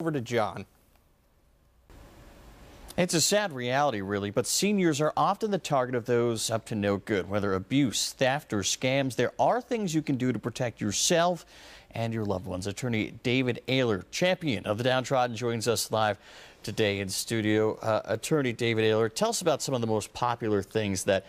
Over to John. It's a sad reality, really, but seniors are often the target of those up to no good, whether abuse, theft, or scams. There are things you can do to protect yourself and your loved ones. Attorney David Aylor, champion of the downtrodden, joins us live today in studio. Attorney David Aylor, tell us about some of the most popular things that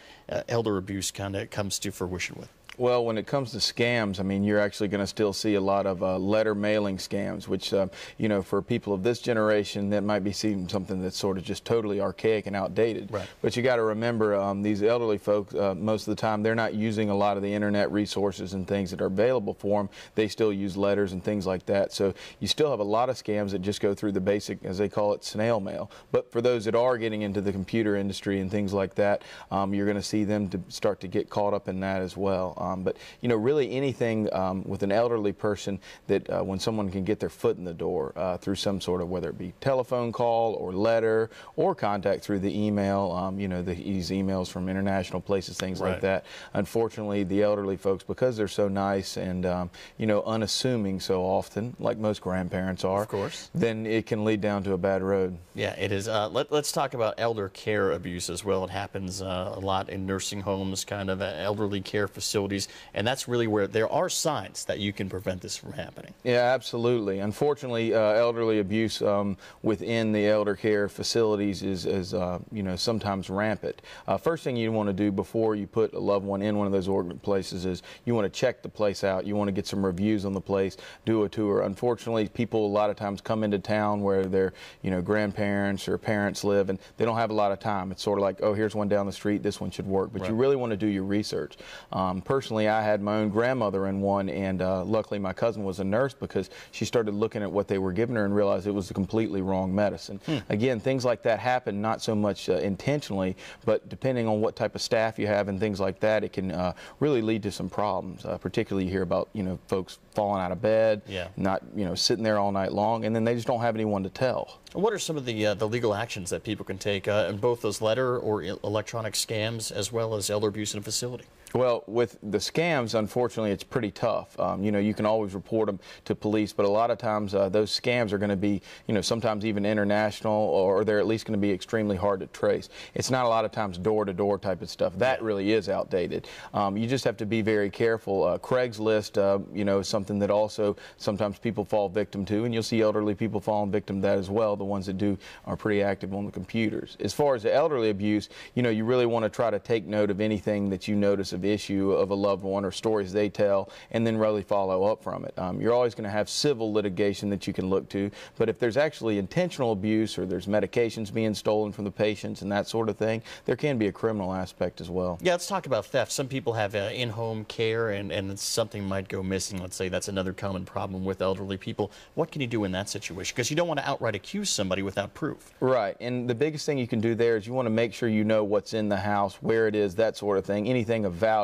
elder abuse kind of comes to fruition with. Well, when it comes to scams, I mean, you're actually going to still see a lot of letter mailing scams, which, you know, for people of this generation, that might be seen something that's sort of just totally archaic and outdated. Right. But you got to remember, these elderly folks, most of the time, they're not using a lot of the internet resources and things that are available for them. They still use letters and things like that. So you still have a lot of scams that just go through the basic, as they call it, snail mail. But for those that are getting into the computer industry and things like that, you're going to see them to start to get caught up in that as well. But, you know, really anything with an elderly person that when someone can get their foot in the door through some sort of, whether it be telephone call or letter or contact through the email, you know, these emails from international places, things like that. Unfortunately, the elderly folks, because they're so nice and, you know, unassuming so often, like most grandparents are, of course, then it can lead down to a bad road. Yeah, it is. Let's talk about elder care abuse as well. It happens a lot in nursing homes, kind of elderly care facilities. And that's really where there are signs that you can prevent this from happening. Yeah, absolutely. Unfortunately, elderly abuse within the elder care facilities is you know, sometimes rampant. First thing you want to do before you put a loved one in one of those places is you want to check the place out. You want to get some reviews on the place, do a tour. Unfortunately, people a lot of times come into town where their, you know, grandparents or parents live, and they don't have a lot of time. It's sort of like, oh, here's one down the street, this one should work. But you really want to do your research. Personally, I had my own grandmother in one, and luckily my cousin was a nurse because she started looking at what they were giving her and realized it was a completely wrong medicine. Again, things like that happen not so much intentionally, but depending on what type of staff you have and things like that, it can really lead to some problems. Particularly you hear about, you know, folks falling out of bed, not, you know, sitting there all night long, and then they just don't have anyone to tell. What are some of the legal actions that people can take in both those letter or electronic scams as well as elder abuse in a facility? Well, with the scams, unfortunately, it's pretty tough. You know, you can always report them to police, but a lot of times those scams are going to be, you know, sometimes even international, or they're at least going to be extremely hard to trace. It's not a lot of times door-to-door type of stuff. That really is outdated. You just have to be very careful. Craigslist, you know, is something that also sometimes people fall victim to, and you'll see elderly people falling victim to that as well. The ones that do are pretty active on the computers. As far as the elderly abuse, you know, you really want to try to take note of anything that you notice of issue of a loved one or stories they tell, and then really follow up from it. You're always going to have civil litigation that you can look to, but if there's actually intentional abuse or there's medications being stolen from the patients and that sort of thing, there can be a criminal aspect as well. Yeah, let's talk about theft. Some people have in-home care and something might go missing. Let's say that's another common problem with elderly people. What can you do in that situation? Because you don't want to outright accuse somebody without proof. Right, and the biggest thing you can do there is you want to make sure you know what's in the house, where it is, that sort of thing, anything of value.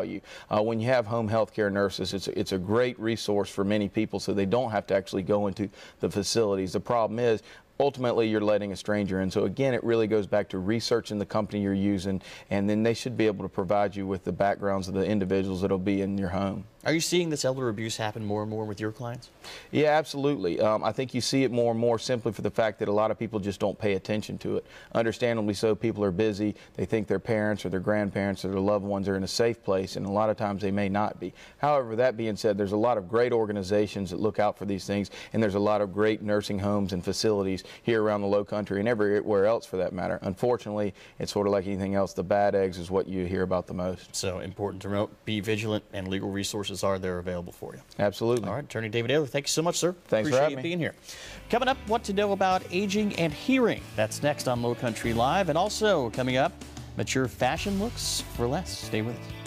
When you have home health care nurses, it's a great resource for many people so they don't have to actually go into the facilities. The problem is, ultimately, you're letting a stranger in. So again, it really goes back to researching the company you're using, and then they should be able to provide you with the backgrounds of the individuals that will be in your home. Are you seeing this elder abuse happen more and more with your clients? Yeah, absolutely. I think you see it more and more simply for the fact that a lot of people just don't pay attention to it. Understandably so, people are busy. They think their parents or their grandparents or their loved ones are in a safe place, and a lot of times they may not be. However, that being said, there's a lot of great organizations that look out for these things, and there's a lot of great nursing homes and facilities here around the LowCountry and everywhere else for that matter. Unfortunately, it's sort of like anything else. The bad eggs is what you hear about the most. So important to note, be vigilant, and legal resources are there available for you. Absolutely. All right, Attorney David Aylor, thank you so much, sir. Thanks for having me. Appreciate you being here. Coming up, what to know about aging and hearing. That's next on LowCountry Live. And also coming up, mature fashion looks for less. Stay with us.